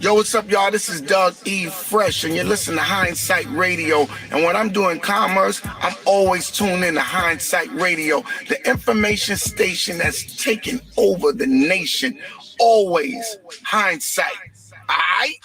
Yo, what's up, y'all? This is Doug E. Fresh, and you're listening to Hindsight Radio. And when I'm doing commerce, I'm always tuned in to Hindsight Radio, the information station that's taking over the nation. Always Hindsight. All right?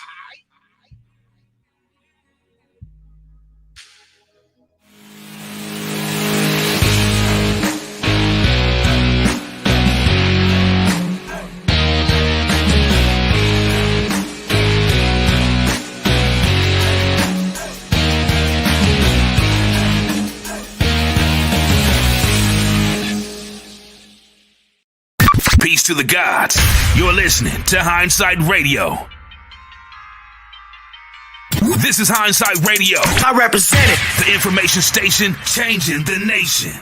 Peace to the gods. You're listening to Hindsight Radio. This is Hindsight Radio. I represent it. The information station changing the nation.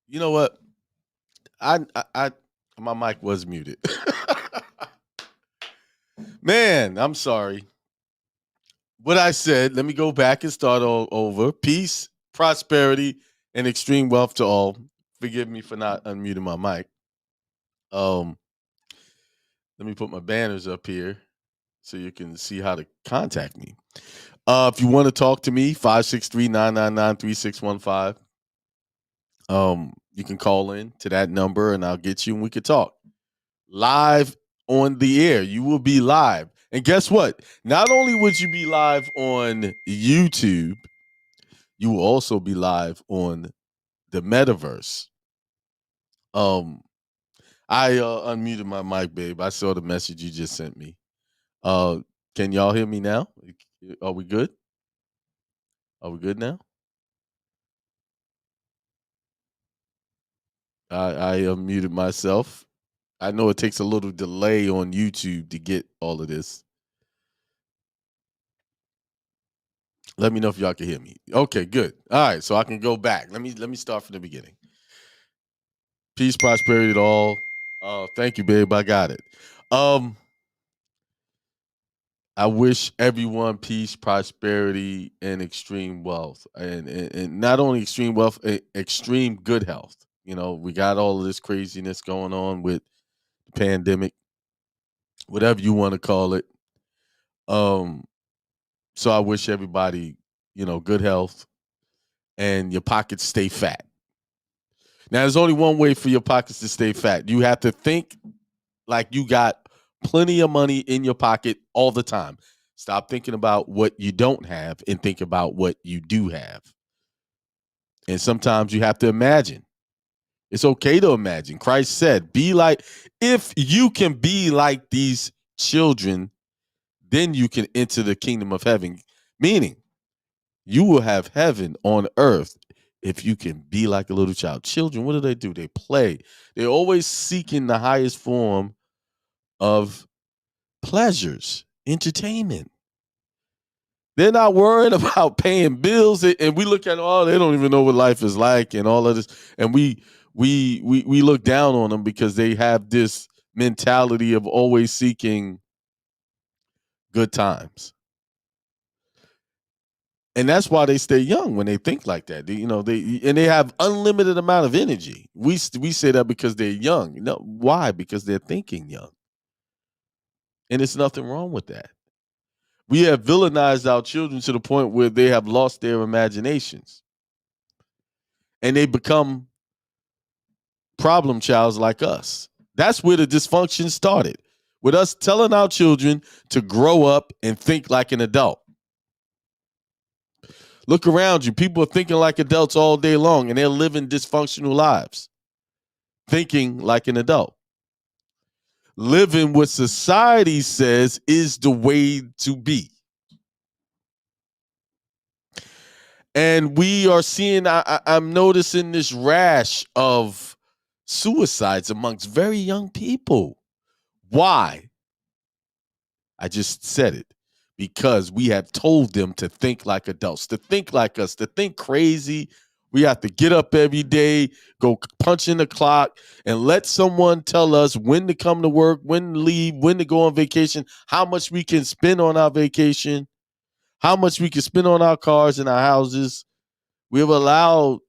You know what? I my mic was muted. Man, I'm sorry. What I said, let me go back and start all over. Peace, prosperity, and extreme wealth to all. Forgive me for not unmuting my mic. Let me put my banners up here so you can see how to contact me. If you want to talk to me, 563-999-3615. You can call in to that number and I'll get you and we could talk. Live on the air. You will be live. And guess what? Not only would you be live on YouTube, you will also be live on the Metaverse. I unmuted my mic, babe. I saw the message you just sent me. Can y'all hear me now? Are we good? Are we good now? I unmuted myself. I know it takes a little delay on YouTube to get all of this. Let me know if y'all can hear me. Okay, good. All right, so I can go back. Let me start from the beginning. Peace, prosperity to all. Thank you, babe. I got it. I wish everyone peace, prosperity, and extreme wealth, and not only extreme wealth, extreme good health. You know, we got all of this craziness going on with the pandemic, whatever you want to call it. So I wish everybody, good health and your pockets stay fat. Now, there's only one way for your pockets to stay fat. You have to think like you got plenty of money in your pocket all the time. Stop thinking about what you don't have and think about what you do have. And sometimes you have to imagine. It's okay to imagine. Christ said, if you can be like these children, then you can enter the kingdom of heaven. Meaning, you will have heaven on earth if you can be like a little child. Children, what do? They play. They're always seeking the highest form of pleasures, entertainment. They're not worried about paying bills, and we look at they don't even know what life is like, and all of this, and we look down on them because they have this mentality of always seeking good times, and that's why they stay young when they think like that. They have unlimited amount of energy. We say that because they're young. No, why? Because they're thinking young, and there's nothing wrong with that. We have villainized our children to the point where they have lost their imaginations. And they become problem childs like us. That's where the dysfunction started, with us telling our children to grow up and think like an adult. Look around you. People are thinking like adults all day long, and they're living dysfunctional lives, thinking like an adult. Living what society says is the way to be. And we are seeing, I'm noticing this rash of suicides amongst very young people. Why? I just said it. Because we have told them to think like adults, to think like us, to think crazy. We have to get up every day, go punch in the clock, and let someone tell us when to come to work, when to leave, when to go on vacation, how much we can spend on our vacation, how much we can spend on our cars and our houses. We have allowed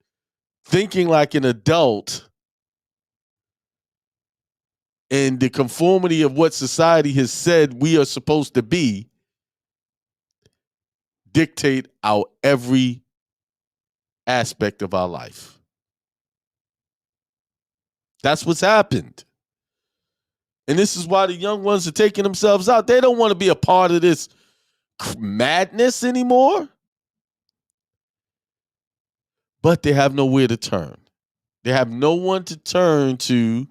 thinking like an adult and the conformity of what society has said we are supposed to be dictate our every aspect of our life. That's what's happened. And this is why the young ones are taking themselves out. They don't want to be a part of this madness anymore. But they have nowhere to turn. They have no one to turn to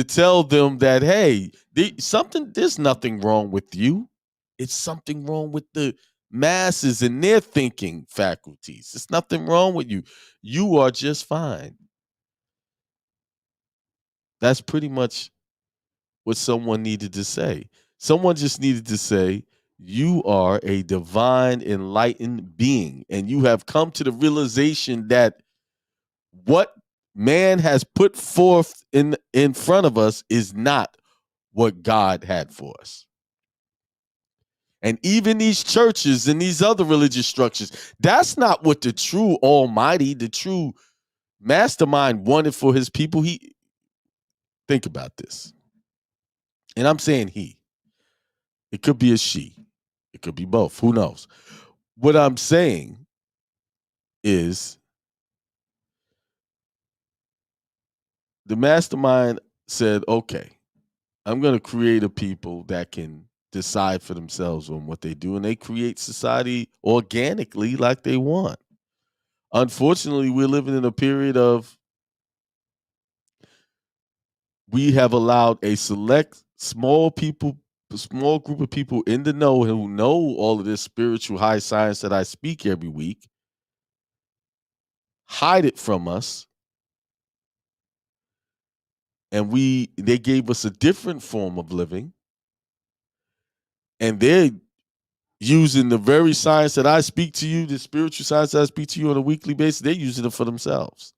tell them that, hey, there's nothing wrong with you. It's something wrong with the masses and their thinking faculties. There's nothing wrong with you. You are just fine. That's pretty much what someone needed to say. Someone just needed to say, you are a divine, enlightened being, and you have come to the realization that what man has put forth in front of us is not what God had for us. And even these churches and these other religious structures, that's not what the true Almighty, the true mastermind wanted for his people. Think about this. And I'm saying he. It could be a she. It could be both. Who knows? What I'm saying is the mastermind said, okay, I'm going to create a people that can decide for themselves on what they do, and they create society organically like they want. Unfortunately, we're living in a period of we have allowed a select small group of people in the know who know all of this spiritual high science that I speak every week, hide it from us, and they gave us a different form of living, and they're using the very science that I speak to you, the spiritual science that I speak to you on a weekly basis. They're using it for themselves.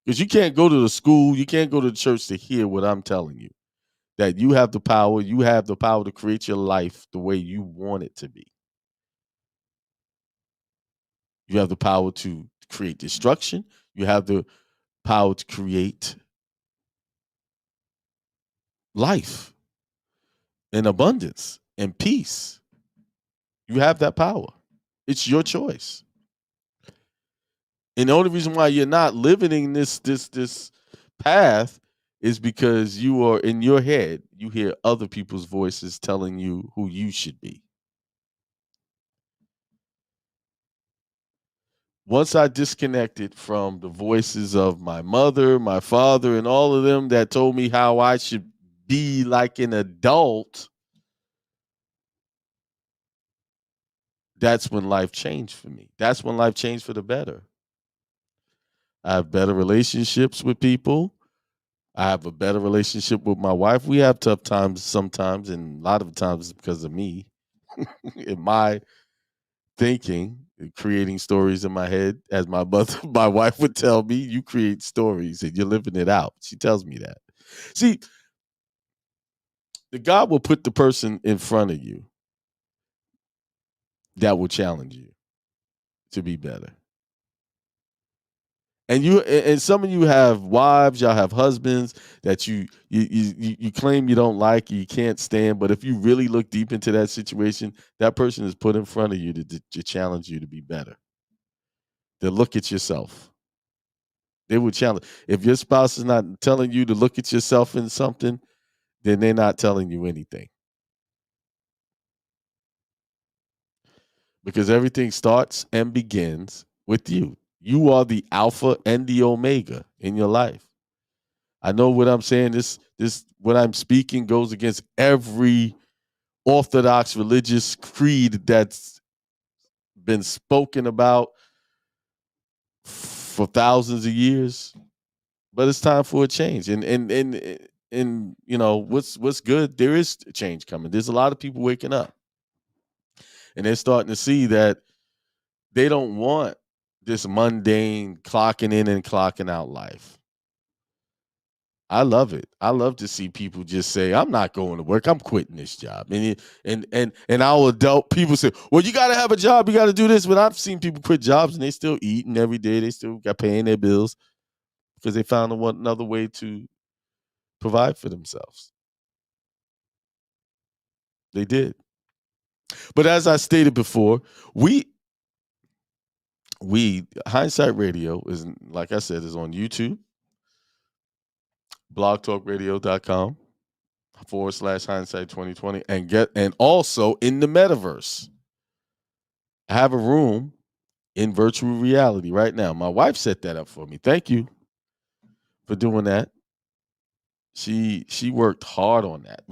Because you can't go to the school, you can't go to the church to hear what I'm telling you. That you have the power to create your life the way you want it to be. You have the power to create destruction. You have the power to create life and abundance and peace. You have that power. It's your choice. And the only reason why you're not living in this path is because you are in your head, you hear other people's voices telling you who you should be. Once I disconnected from the voices of my mother, my father, and all of them that told me how I should be like an adult, that's when life changed for me. That's when life changed for the better. I have better relationships with people. I have a better relationship with my wife. We have tough times sometimes, and a lot of times it's because of me in my thinking, creating stories in my head. As my wife would tell me, you create stories and you're living it out. She tells me that. See, the God will put the person in front of you that will challenge you to be better. And some of you have wives, y'all have husbands that you claim you don't like, you can't stand, but if you really look deep into that situation, that person is put in front of you to challenge you to be better. To look at yourself. They would challenge. If your spouse is not telling you to look at yourself in something, then they're not telling you anything. Because everything starts and begins with you. You are the alpha and the omega in your life. I know what I'm saying. This what I'm speaking goes against every orthodox religious creed that's been spoken about for thousands of years. But it's time for a change. And you know what's good? There is change coming. There's a lot of people waking up, and they're starting to see that they don't want this mundane clocking in and clocking out life. I love it. I love to see people just say, "I'm not going to work. I'm quitting this job." And our adult people say, "Well, you got to have a job. You got to do this." But I've seen people quit jobs and they still eating every day. They still got paying their bills because they found another way to provide for themselves. They did. But as I stated before, we Hindsight Radio is, like I said, is on YouTube, blogtalkradio.com/hindsight 2020, and also in the metaverse. I have a room in virtual reality right now. My wife set that up for me. Thank you for doing that. She worked hard on that.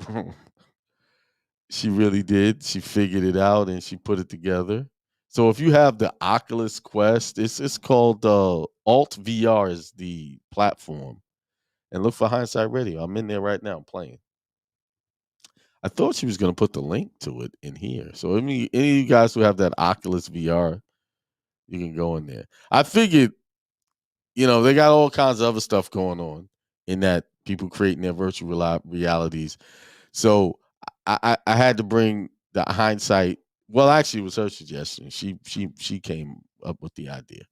She really did. She figured it out and she put it together. So if you have the Oculus Quest, it's called Alt VR is the platform. And look for Hindsight Radio. I'm in there right now playing. I thought she was going to put the link to it in here. So any of you guys who have that Oculus VR, you can go in there. I figured they got all kinds of other stuff going on in that people creating their virtual realities. So I had to bring the hindsight. Well, actually, it was her suggestion. She came up with the idea.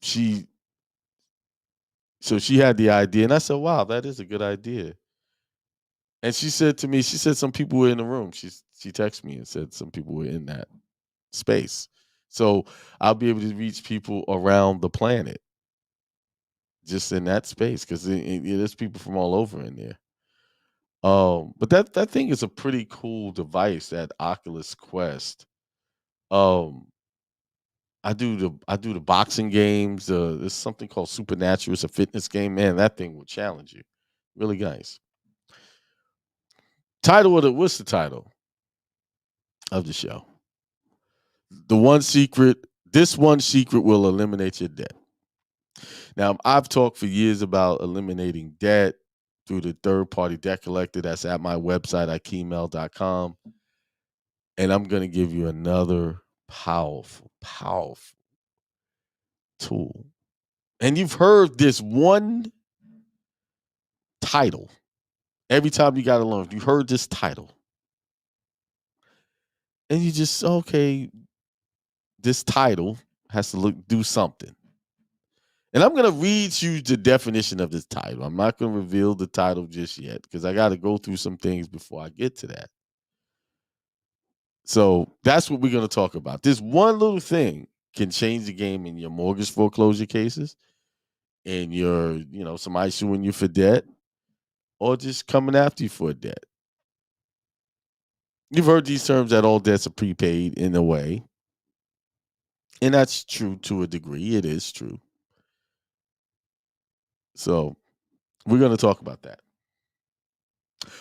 She had the idea, and I said, "Wow, that is a good idea." And she said to me, some people were in the room. She texted me and said some people were in that space. So I'll be able to reach people around the planet just in that space because there's people from all over in there. But that thing is a pretty cool device, that Oculus Quest. Um, I do the boxing games. There's something called Supernatural. It's a fitness game. Man, that thing will challenge you. Really nice. What's the title of the show? This one secret will eliminate your debt. Now, I've talked for years about eliminating debt through the third-party debt collector that's at my website, Akiemel.com. And I'm going to give you another powerful, powerful tool. And you've heard this one title. Every time you got a loan, you heard this title. And you just, okay, this title has to do something. And I'm going to read you the definition of this title. I'm not going to reveal the title just yet because I got to go through some things before I get to that. So that's what we're going to talk about. This one little thing can change the game in your mortgage foreclosure cases, and your, somebody suing you for debt, or just coming after you for a debt. You've heard these terms that all debts are prepaid in a way. And that's true to a degree. It is true. So we're going to talk about that.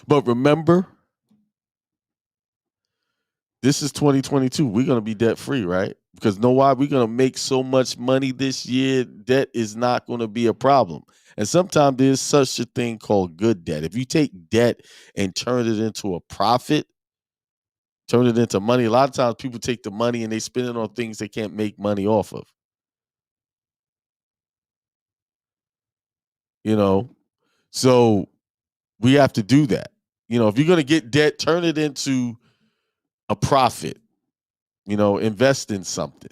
But remember, this is 2022. We're going to be debt free, right? Because know why? We're going to make so much money this year. Debt is not going to be a problem. And sometimes there's such a thing called good debt. If you take debt and turn it into a profit, turn it into money. A lot of times people take the money and they spend it on things they can't make money off of. So we have to do that. If you're going to get debt, turn it into a profit. Invest in something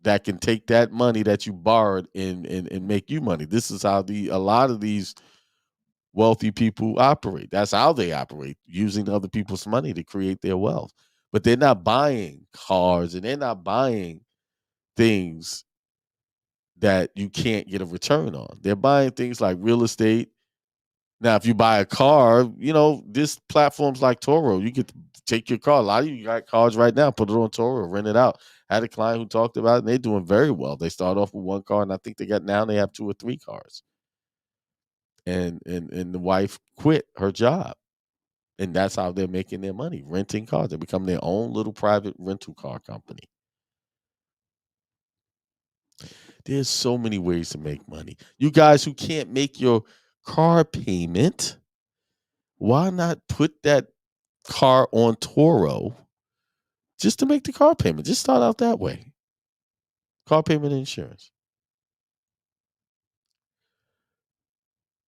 that can take that money that you borrowed and make you money. This is how a lot of these wealthy people operate. That's how they operate, using other people's money to create their wealth. But they're not buying cars and they're not buying things that you can't get a return on. They're buying things like real estate. Now, if you buy a car, this platforms like Toro, you get to take your car. A lot of you got cars right now, put it on Toro, rent it out. I had a client who talked about it, and they're doing very well. They start off with one car, and I think they have 2 or 3 cars. And the wife quit her job. And that's how they're making their money, renting cars. They become their own little private rental car company. There's so many ways to make money. You guys who can't make your car payment, why not put that car on Toro just to make the car payment? Just start out that way. Car payment insurance.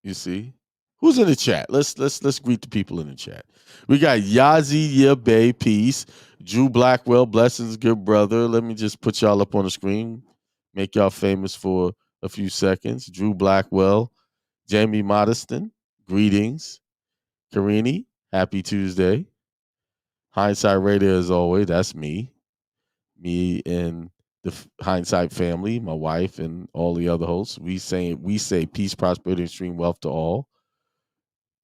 You see? Who's in the chat? Let's greet the people in the chat. We got Yazi Yabe, peace. Drew Blackwell, blessings, good brother. Let me just put y'all up on the screen. Make y'all famous for a few seconds. Drew Blackwell, Jamie Modeston, greetings. Karini, happy Tuesday. Hindsight Radio as always, that's me. Me and the Hindsight family, my wife and all the other hosts. We say peace, prosperity, and extreme wealth to all.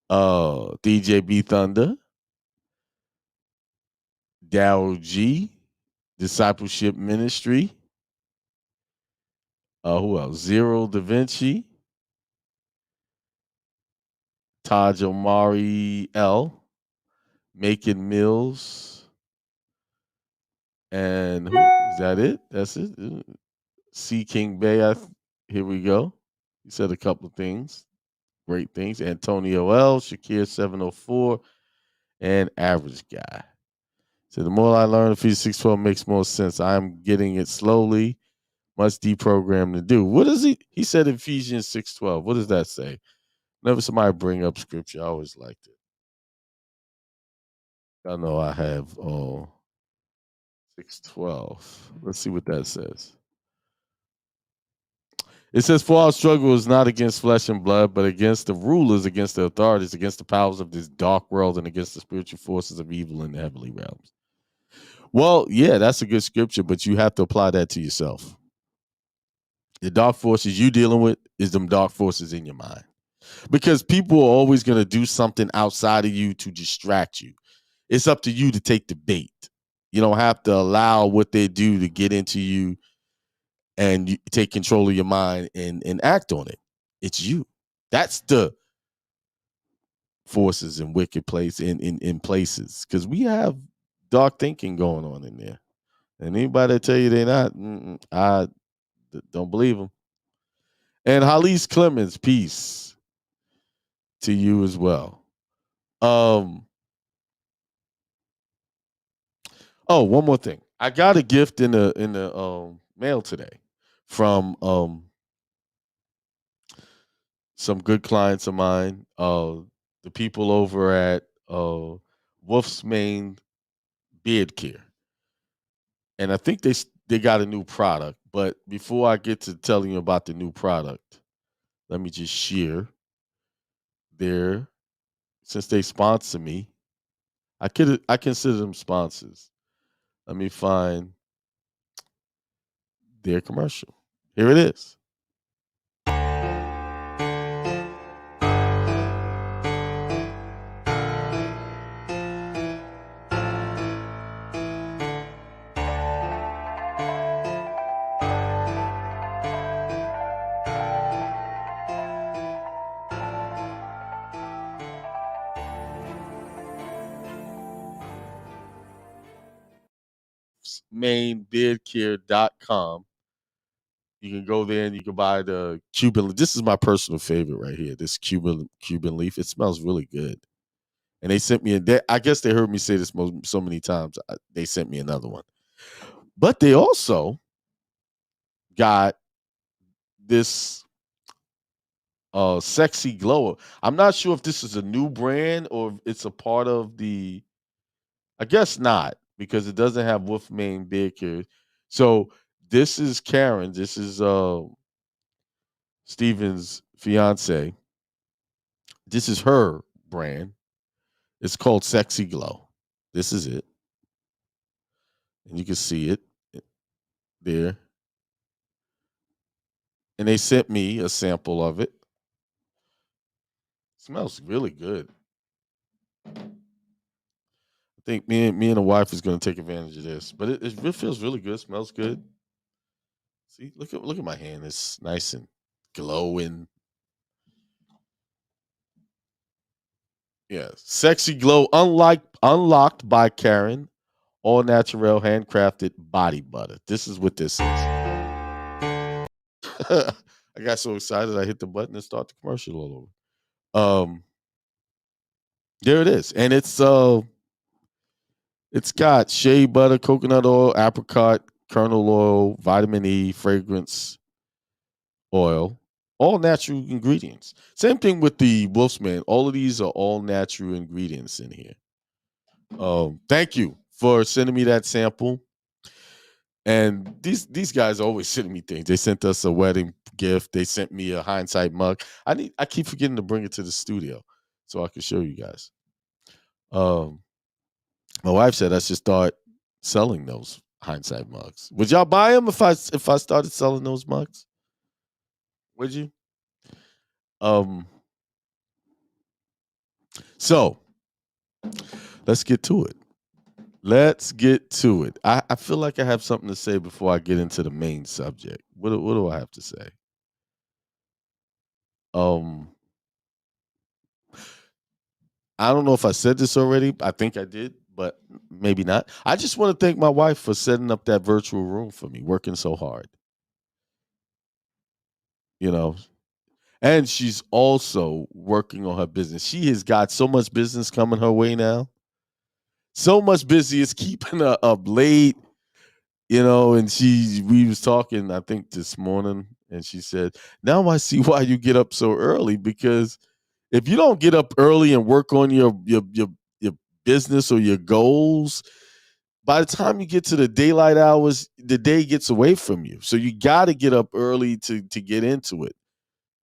DJ B Thunder, Darryl G, Discipleship Ministry. Who else? Zero Da Vinci, Taj Omari L, Making Mills, and who is that? That's it. C King Bay. Here we go. He said a couple of things, great things. Antonio L, Shakir 704, and Average Guy. So the more I learn, Ephesians 6:12 makes more sense. I'm getting it slowly, Must deprogram to do. What is he? He said Ephesians 6:12. What does that say? Whenever somebody bring up scripture, I always liked it. I know I have 6:12. Let's see what that says. It says, "For our struggle is not against flesh and blood, but against the rulers, against the authorities, against the powers of this dark world, and against the spiritual forces of evil in the heavenly realms." Well, yeah, that's a good scripture, but you have to apply that to yourself. The dark forces you dealing with is them dark forces in your mind. Because people are always going to do something outside of you to distract you. It's up to you to take the bait. You don't have to allow what they do to get into you and you take control of your mind and act on it. It's you. That's the forces in wicked place in places, because we have dark thinking going on in there. And anybody that tell you they're not, I don't believe them. And Halise Clemens, peace to you as well. Oh, one more thing. I got a gift in the mail today from some good clients of mine. The people over at Wolf's Mane Beard Care, and I think they got a new product. But before I get to telling you about the new product, let me just share their, since they sponsor me. I consider them sponsors. Let me find their commercial. Here it is. mainbeardcare.com. You can go there and you can buy the Cuban. This is my personal favorite right here. This Cuban leaf. It smells really good. And they sent me I guess they heard me say this so many times. They sent me another one. But they also got this sexy glower. I'm not sure if this is a new brand or if it's a part of the, I guess not, because it doesn't have Wolfman Beard Care. So this is Karen. This is Steven's fiance. This is her brand. It's called Sexy Glow. This is it. And you can see it there. And they sent me a sample of it. Smells really good. I think me and the wife is going to take advantage of this, but it feels really good. Smells good. See, look at my hand. It's nice and glowing. Yeah, Sexy Glow, unlocked by Karen, all natural, handcrafted body butter. This is what this is. I got so excited I hit the button and start the commercial all over. There it is, and it's got shea butter, coconut oil, apricot kernel oil, vitamin E, fragrance oil, all natural ingredients. Same thing with the Wolfsman. All of these are all natural ingredients in here. Thank you for sending me that sample. And these guys are always sending me things. They sent us a wedding gift. They sent me a hindsight mug. I keep forgetting to bring it to the studio so I can show you guys. My wife said I should start selling those hindsight mugs. Would y'all buy them if I started selling those mugs? Would you? So let's get to it. I feel like I have something to say before I get into the main subject. What do I have to say? I don't know if I said this already. I think I did, but maybe not. I just want to thank my wife for setting up that virtual room for me, working so hard. You know, and she's also working on her business. She has got so much business coming her way now. So much busy is keeping her up late. And we was talking, I think this morning, and she said, now I see why you get up so early, because if you don't get up early and work on your business or your goals, by the time you get to the daylight hours, the day gets away from you. So you got to get up early to get into it.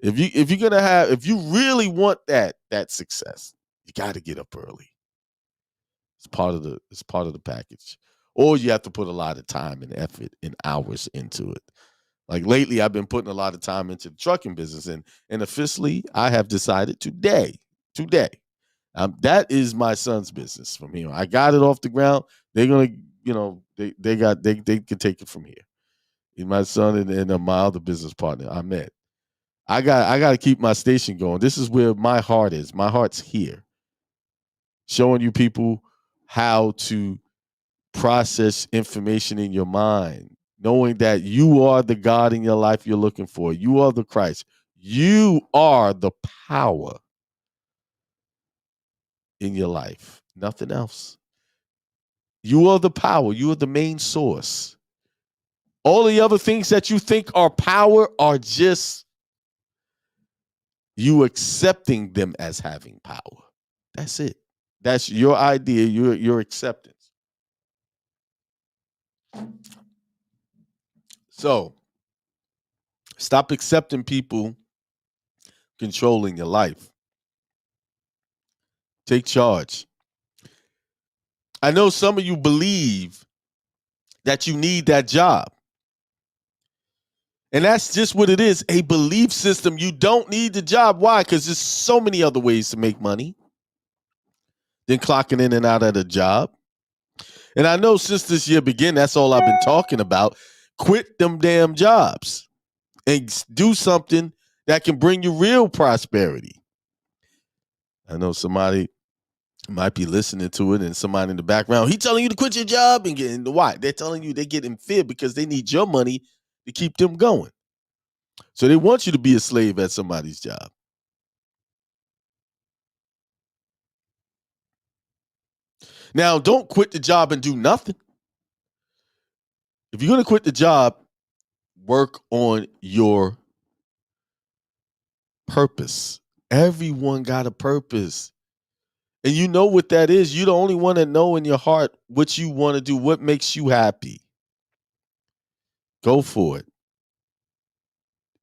If you really want that success, you got to get up early. It's part of the package. Or you have to put a lot of time and effort and hours into it. Like lately, I've been putting a lot of time into the trucking business, and officially, I have decided today, that is my son's business from here. I got it off the ground. They're gonna, they can take it from here. He's my son and my other business partner, Ahmed. I got to keep my station going. This is where my heart is. My heart's here, showing you people how to process information in your mind, knowing that you are the God in your life you're looking for. You are the Christ. You are the power in your life. Nothing else. You are the power. You are the main source. All the other things that you think are power are just you accepting them as having power. That's it. That's your idea, your acceptance. So stop accepting people controlling your life. Take charge. I know some of you believe that you need that job. And that's just what it is, a belief system. You don't need the job. Why? Because there's so many other ways to make money than clocking in and out of the job. And I know since this year began, that's all I've been talking about. Quit them damn jobs and do something that can bring you real prosperity. I know somebody might be listening to it and somebody in the background, he telling you to quit your job and get into why? They're telling you they get in fear because they need your money to keep them going. So they want you to be a slave at somebody's job. Now, don't quit the job and do nothing. If you're going to quit the job, work on your purpose. Everyone got a purpose. And you know what that is. You're the only one that know in your heart what you want to do, what makes you happy. Go for it.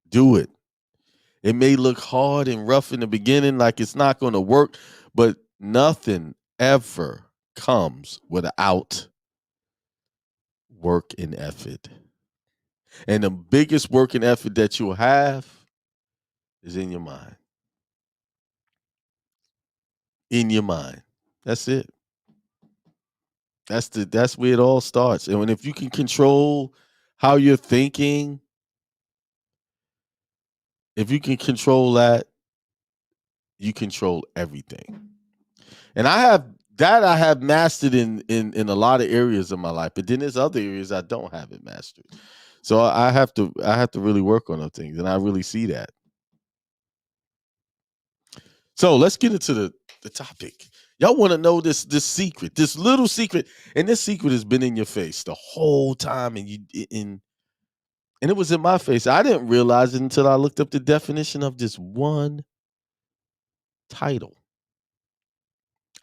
Do it. It may look hard and rough in the beginning, like it's not going to work, but nothing ever comes without work and effort. And the biggest work and effort that you'll have is in your mind. In your mind. That's it. That's where it all starts. And if you can control how you're thinking, if you can control that, you control everything. And I have mastered in a lot of areas of my life, but then there's other areas I don't have it mastered. So I have to really work on those things, and I really see that. So let's get into the topic. Y'all want to know this secret, this little secret, and this secret has been in your face the whole time, and it was in my face. I didn't realize it until I looked up the definition of this one title.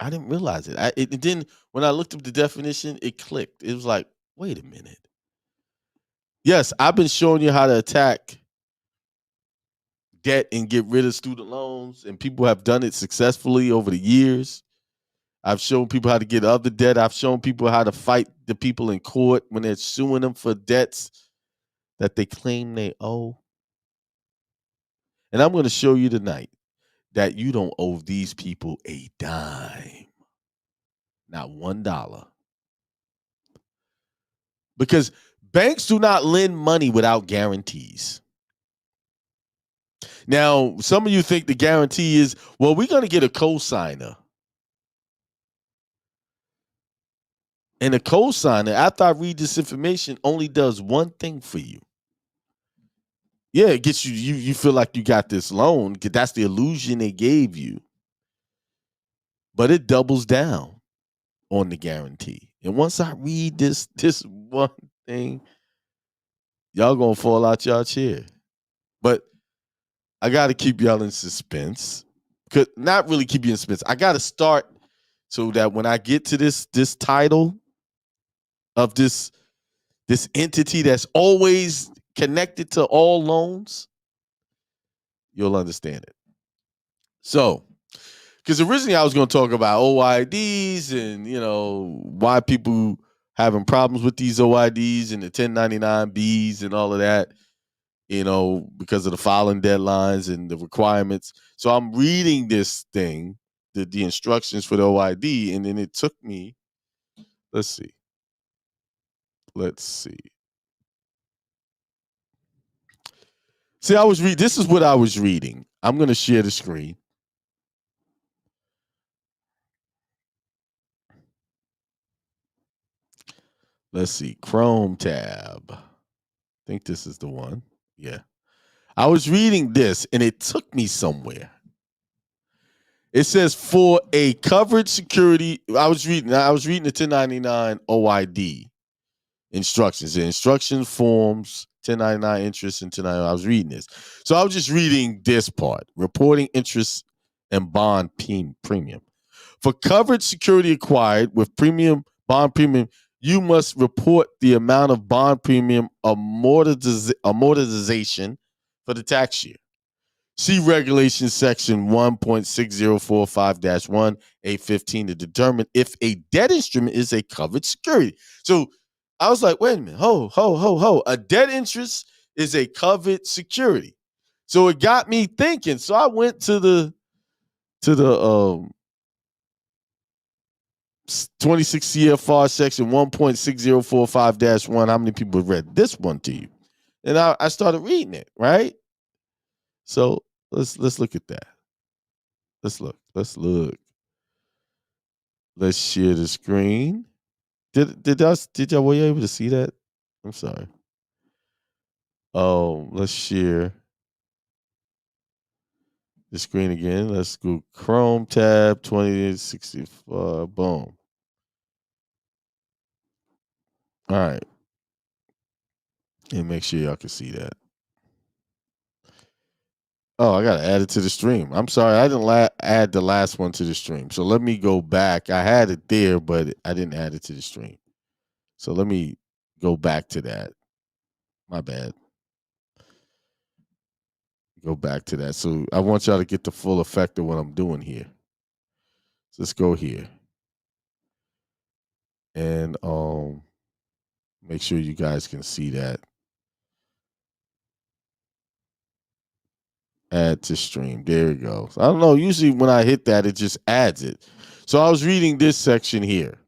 I didn't realize it. It didn't. When I looked up the definition, it clicked. It was like, wait a minute. Yes, I've been showing you how to attack debt and get rid of student loans, and people have done it successfully over the years. I've shown people how to get other debt. I've shown people how to fight the people in court when they're suing them for debts that they claim they owe. And I'm going to show you tonight that you don't owe these people a dime, not $1. Because banks do not lend money without guarantees. Now, some of you think the guarantee is, well, we're going to get a cosigner. And a cosigner, after I read this information, only does one thing for you. Yeah, it gets you feel like you got this loan, because that's the illusion they gave you. But it doubles down on the guarantee. And once I read this one thing, y'all gonna fall out y'all chair. But I gotta keep y'all in suspense. Could not really keep you in suspense. I gotta start so that when I get to this title of this entity that's always connected to all loans, you'll understand it. So, because originally I was going to talk about OIDs and, why people having problems with these OIDs and the 1099Bs and all of that, because of the filing deadlines and the requirements. So I'm reading this thing, the instructions for the OID, and then it took me, let's see. See, this is what I was reading. I'm going to share the screen. Let's see, Chrome tab. I think this is the one. Yeah. I was reading this and it took me somewhere. It says for a covered security, I was reading the 1099 OID instructions. The instruction forms, 1099 interest and 1099. I was reading this. So I was just reading this part, reporting interest and bond premium. For covered security acquired with bond premium, you must report the amount of bond premium amortization for the tax year. See Regulation Section 1.6045-1 A15 to determine if a debt instrument is a covered security. So I was like, wait a minute, ho. A debt interest is a covered security. So it got me thinking. So I went to the 26 CFR section 1.6045-1. How many people read this one to you? And I started reading it, right? So let's look at that. Let's look. Let's share the screen. Did y'all were you able to see that? I'm sorry. Oh, let's share the screen again. Let's go Chrome tab 2064. Boom. All right. And make sure y'all can see that. Oh, I got to add it to the stream. I'm sorry. I didn't add the last one to the stream. So let me go back. I had it there, but I didn't add it to the stream. So let me go back to that. My bad. Go back to that. So I want y'all to get the full effect of what I'm doing here. So let's go here. And make sure you guys can see that. Add to stream. There it goes. I don't know. Usually when I hit that, it just adds it. So I was reading this section here.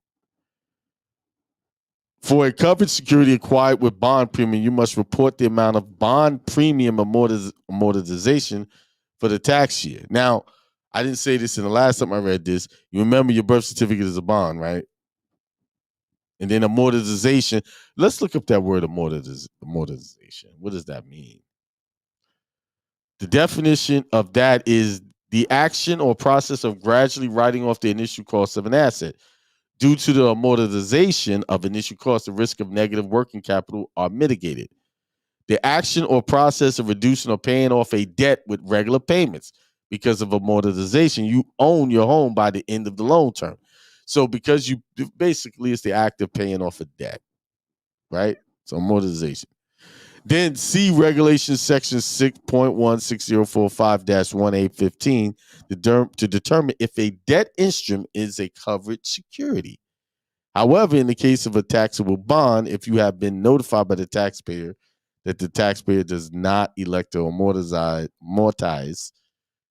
For a covered security acquired with bond premium, you must report the amount of bond premium amortization for the tax year. Now, I didn't say this in the last time I read this. You remember your birth certificate is a bond, right? And then amortization. Let's look up that word amortization. What does that mean? The definition of that is the action or process of gradually writing off the initial cost of an asset. Due to the amortization of initial costs, the risk of negative working capital are mitigated. The action or process of reducing or paying off a debt with regular payments. Because of amortization, you own your home by the end of the loan term. So because you basically it's the act of paying off a debt, right? So amortization. Then see Regulation Section 6.16045-1A15 to determine if a debt instrument is a covered security. However, in the case of a taxable bond, if you have been notified by the taxpayer that the taxpayer does not elect to amortize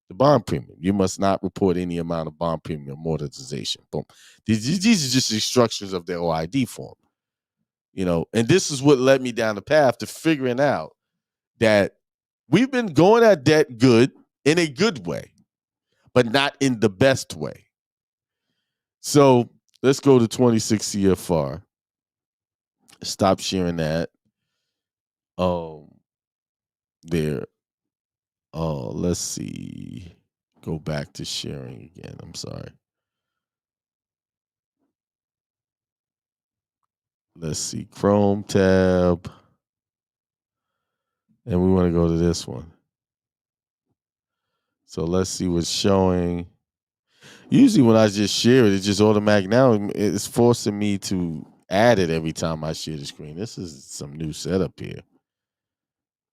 the bond premium, you must not report any amount of bond premium amortization. Boom. These are just instructions of the OID form. And this is what led me down the path to figuring out that we've been going at debt good in a good way, but not in the best way. So let's go to 26 CFR. Stop sharing that. There. Let's see. Go back to sharing again. I'm sorry. let's see, Chrome tab. And we want to go to this one. So let's see what's showing. Usually when I just share it, it's just automatic. Now it's forcing me to add it every time I share the screen. This is some new setup here.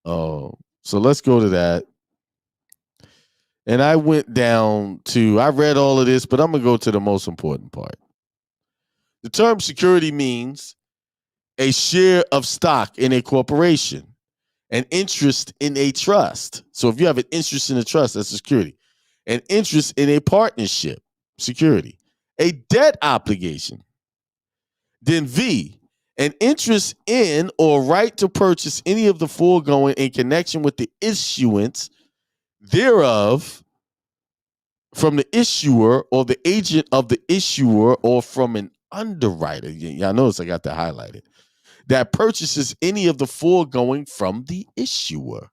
So let's go to that. And I went down to, I read all of this, but I'm going to go to the most important part. The term security means a share of stock in a corporation, an interest in a trust. So if you have an interest in a trust, that's a security. An interest in a partnership, security. A debt obligation. Then V, an interest in or right to purchase any of the foregoing in connection with the issuance thereof from the issuer or the agent of the issuer or from an underwriter. Y'all notice I got that highlighted. That purchases any of the foregoing from the issuer.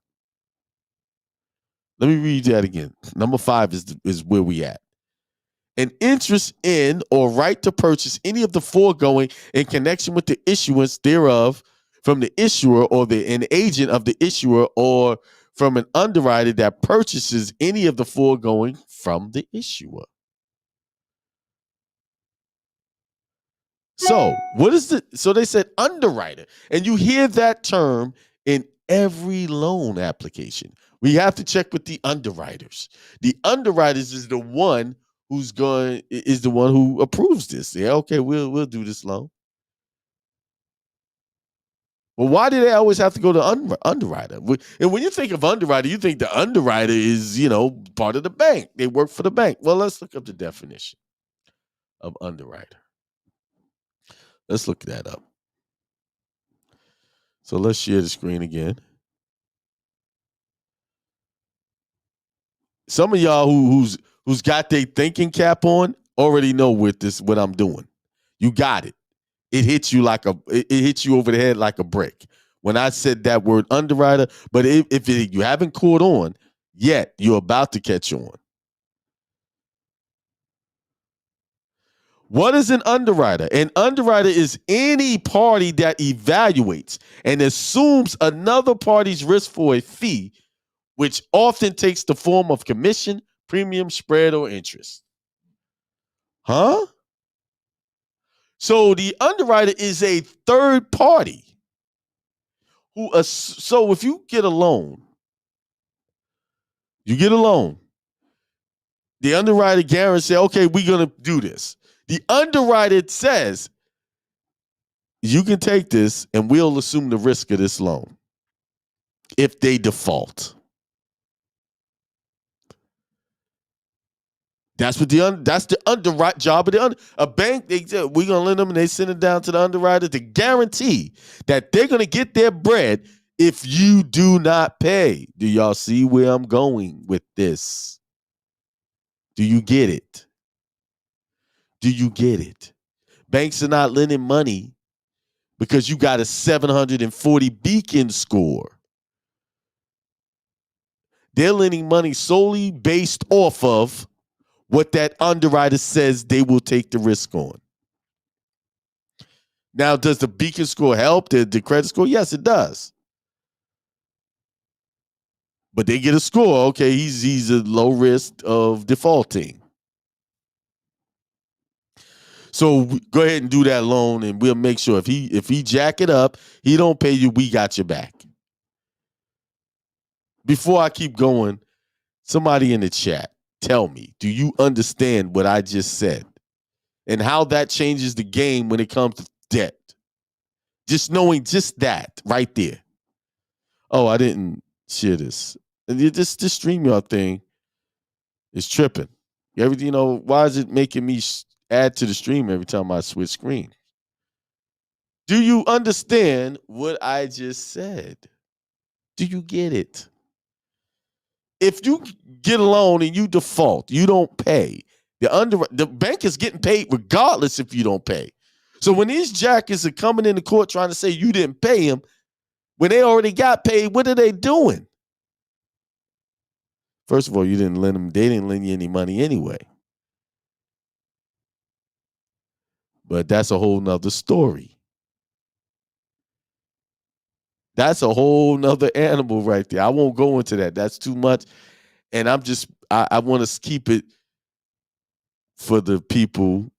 Let me read that again. Number 5 is where we at. An interest in or right to purchase any of the foregoing in connection with the issuance thereof from the issuer or an agent of the issuer or from an underwriter that purchases any of the foregoing from the issuer. So so they said underwriter, and you hear that term in every loan application. We have to check with the underwriters. The underwriters is the one who approves this. Yeah, okay, we'll do this loan. Well, why do they always have to go to underwriter? And when you think of underwriter, you think the underwriter is, part of the bank. They work for the bank. Well, let's look up the definition of underwriter. Let's look that up. So let's share the screen again. Some of y'all who's got their thinking cap on already know what I'm doing. You got it. It hits you it hits you over the head like a brick when I said that word underwriter. But if you haven't caught on yet, you're about to catch on. What is an underwriter? An underwriter is any party that evaluates and assumes another party's risk for a fee, which often takes the form of commission, premium, spread, or interest. Huh? So the underwriter is a third party so if you get a loan, the underwriter guarantees say, okay, we're going to do this. The underwriter says, you can take this and we'll assume the risk of this loan if they default. That's the underwrite job of a bank. We're gonna lend them, and they send it down to the underwriter to guarantee that they're gonna get their bread if you do not pay. Do y'all see where I'm going with this? Do you get it? Do you get it? Banks are not lending money because you got a 740 beacon score. They're lending money solely based off of what that underwriter says they will take the risk on. Now, does the beacon score help the credit score? Yes, it does. But they get a score. Okay, he's a low risk of defaulting. So go ahead and do that loan, and we'll make sure if he jack it up, he don't pay you, we got your back. Before I keep going, somebody in the chat, tell me, do you understand what I just said and how that changes the game when it comes to debt? Just knowing just that right there. Oh, I didn't share this. This StreamYard thing is tripping. Why is it making me add to the stream every time I switch screen? Do you understand what I just said? Do you get it? If you get a loan and you default, you don't pay. The bank is getting paid regardless if you don't pay. So when these jackers are coming into court trying to say you didn't pay them, when they already got paid, what are they doing? First of all, you didn't lend them. They didn't lend you any money anyway. But that's a whole nother story. That's a whole nother animal right there. I won't go into that. That's too much. And I want to keep it for the people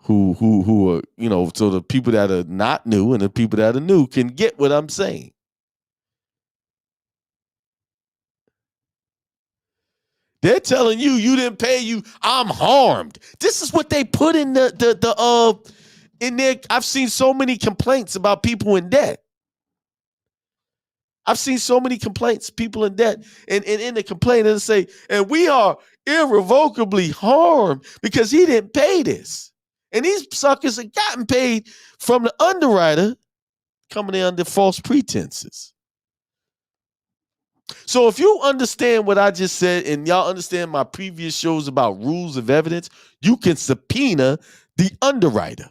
who are, so the people that are not new and the people that are new can get what I'm saying. They're telling you didn't pay you. I'm harmed. This is what they put in in there. I've seen so many complaints about people in debt. I've seen so many complaints, people in debt, and in the complaint, they say, and we are irrevocably harmed because he didn't pay this. And these suckers have gotten paid from the underwriter coming in under false pretenses. So if you understand what I just said and y'all understand my previous shows about rules of evidence, you can subpoena the underwriter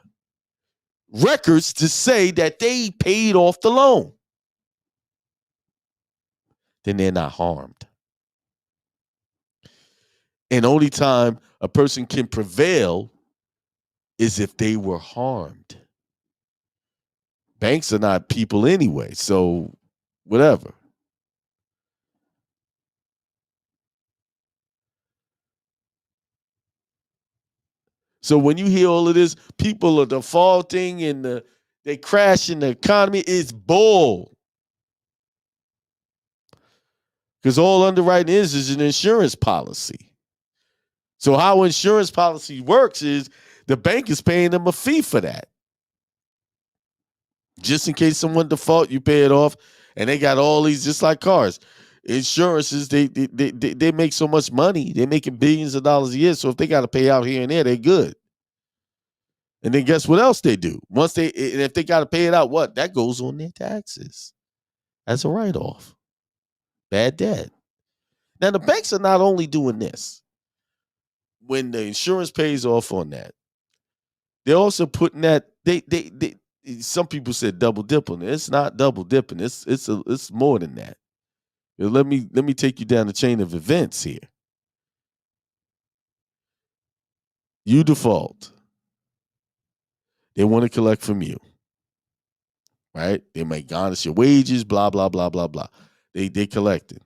records to say that they paid off the loan. Then they're not harmed. And only time a person can prevail is if they were harmed. Banks are not people anyway, so whatever. So when you hear all of this, people are defaulting and they crash in the economy, it's bull. Because all underwriting is an insurance policy. So how insurance policy works is the bank is paying them a fee for that. Just in case someone default, you pay it off. And they got all these, just like cars. Insurances, they make so much money. They're making billions of dollars a year. So if they got to pay out here and there, they're good. And then guess what else they do? If they got to pay it out, what? That goes on their taxes. That's a write-off. Bad debt. Now, the banks are not only doing this. When the insurance pays off on that, they're also putting that, some people said double dipping. It's not double dipping. It's more than that. Let me take you down the chain of events here. You default. They want to collect from you. Right? They may garnish your wages, blah, blah, blah, blah, blah. They collected.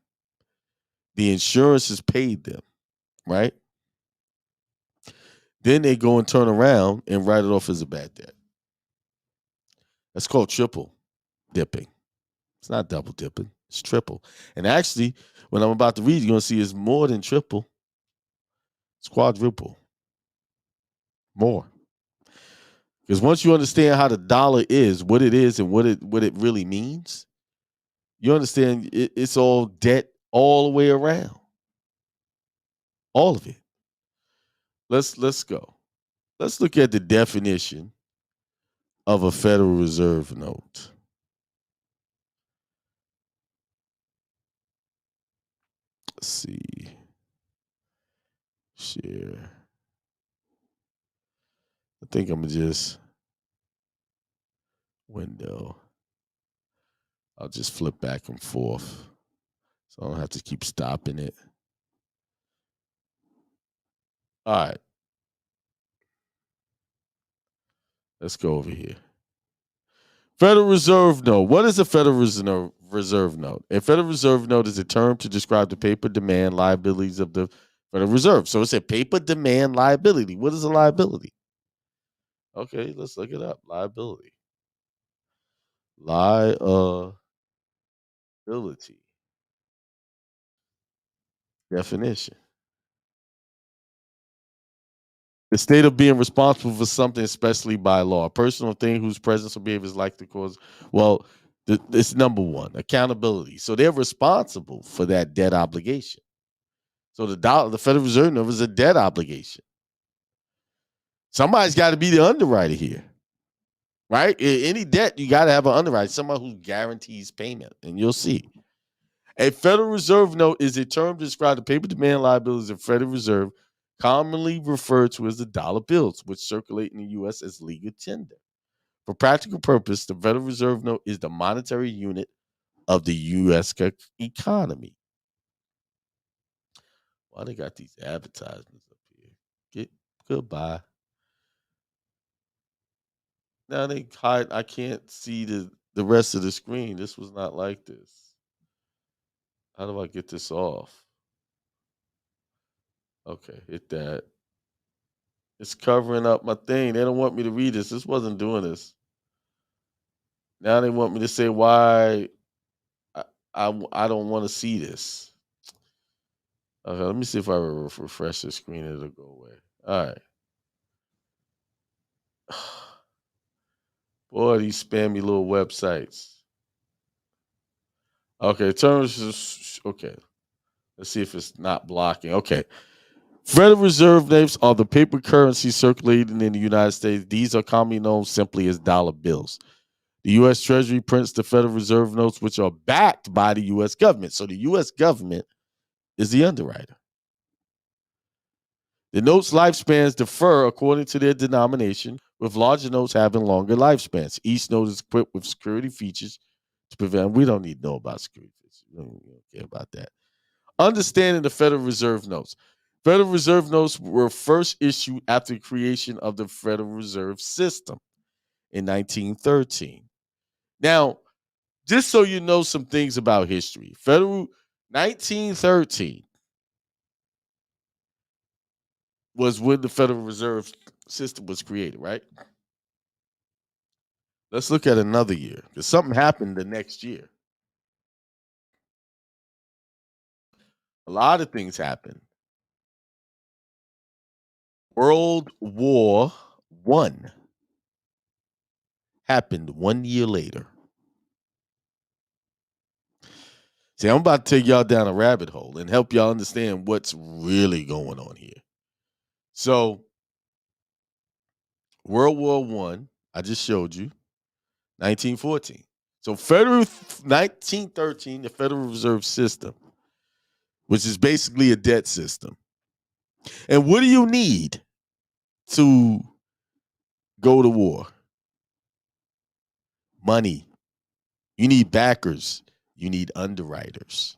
The insurance has paid them, right? Then they go and turn around and write it off as a bad debt. That's called triple dipping. It's not double dipping. It's triple. And actually, when I'm about to read, you're going to see it's more than triple. It's quadruple. More. Because once you understand how the dollar is, what it is, and what it really means, you understand it's all debt all the way around. All of it. Let's go. Let's look at the definition of a Federal Reserve note. Let's see. Share. I think I'm gonna just window. I'll just flip back and forth. So I don't have to keep stopping it. All right. Let's go over here. Federal Reserve note. What is a Federal Reserve note? A Federal Reserve note is a term to describe the paper demand liabilities of the Federal Reserve. So it's a paper demand liability. What is a liability? Okay, let's look it up. Liability. Liability. Definition. The state of being responsible for something, especially by law. A person or thing whose presence or behavior is likely to cause, well, it's number one, accountability. So they're responsible for that debt obligation. So the Federal Reserve Note is a debt obligation. Somebody's got to be the underwriter here, right? Any debt, you got to have an underwriter, someone who guarantees payment, and you'll see. A Federal Reserve Note is a term to describe the paper demand liabilities of Federal Reserve, commonly referred to as the dollar bills, which circulate in the U.S. as legal tender. For practical purpose, the Federal Reserve Note is the monetary unit of the U.S. economy. Why they got these advertisements up here? Goodbye. Now they hide. I can't see the the rest of the screen. This was not like this. How do I get this off? Okay, hit that. It's covering up my thing. They don't want me to read this. This wasn't doing this. Now they want me to say why I don't want to see this. Okay, let me see if I refresh the screen. It'll go away. All right. Boy, these spammy little websites. Okay, terms. Okay, let's see if it's not blocking. Okay, Federal Reserve notes are the paper currency circulating in the United States. These are commonly known simply as dollar bills. The U.S. Treasury prints the Federal Reserve notes, which are backed by the U.S. government. So the U.S. government is the underwriter. The notes' lifespans differ according to their denomination, with larger notes having longer lifespans. Each note is equipped with security features to prevent. We don't need to know about security features. We don't care about that. Understanding the Federal Reserve notes. Federal Reserve notes were first issued after the creation of the Federal Reserve System in 1913. Now, just so you know some things about history, 1913 was when the Federal Reserve System was created, right? Let's look at another year, because something happened the next year. A lot of things happened. World War I happened 1 year later. See, I'm about to take y'all down a rabbit hole and help y'all understand what's really going on here. So, World War I just showed you, 1914. So, 1913, the Federal Reserve System, which is basically a debt system. And what do you need to go to war? Money. You need backers. You need underwriters.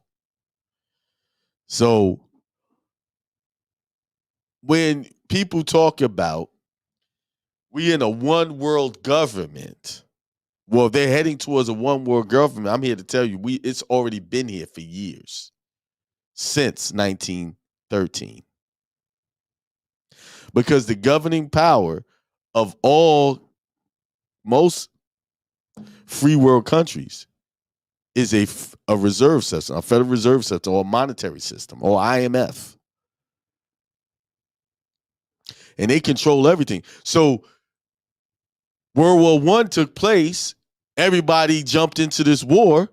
So when people talk about we in a one world government, well, they're heading towards a one world government. I'm here to tell you, it's already been here for years, since 1913. Because the governing power of most free world countries is a reserve system, a Federal Reserve System, or a monetary system, or IMF. And they control everything. So World War I took place. Everybody jumped into this war,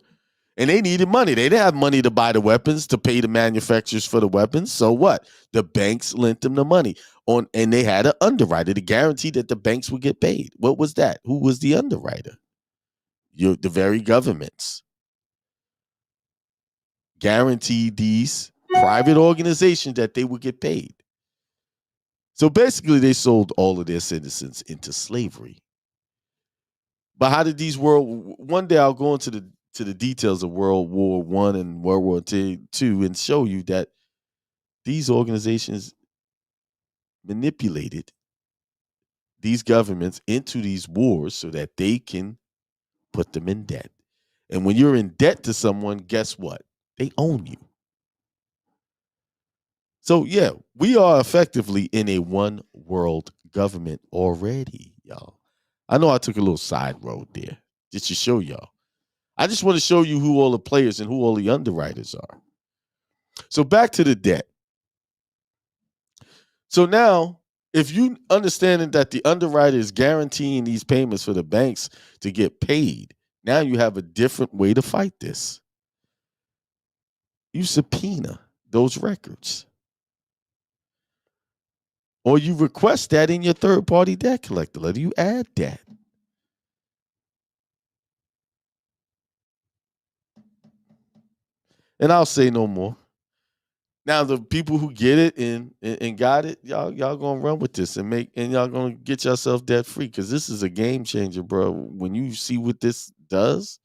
and they needed money. They didn't have money to buy the weapons, to pay the manufacturers for the weapons. So what? The banks lent them the money, and they had an underwriter to guarantee that the banks would get paid. What was that? Who was the underwriter? The very governments guaranteed these private organizations that they would get paid. So basically, they sold all of their citizens into slavery. But how did these one day I'll go into the details of World War I and World War II and show you that these organizations manipulated these governments into these wars so that they can put them in debt. And when you're in debt to someone, guess what? They own you. So yeah, we are effectively in a one world government already, y'all. I know I took a little side road there just to show y'all. I just want to show you who all the players and who all the underwriters are. So back to the debt. So now, if you understanding that the underwriter is guaranteeing these payments for the banks to get paid, now you have a different way to fight this. You subpoena those records. Or you request that in your third-party debt collector letter. You add that. And I'll say no more. Now the people who get it and got it, y'all gonna run with this and y'all gonna get yourself debt free, because this is a game changer, bro. When you see what this does,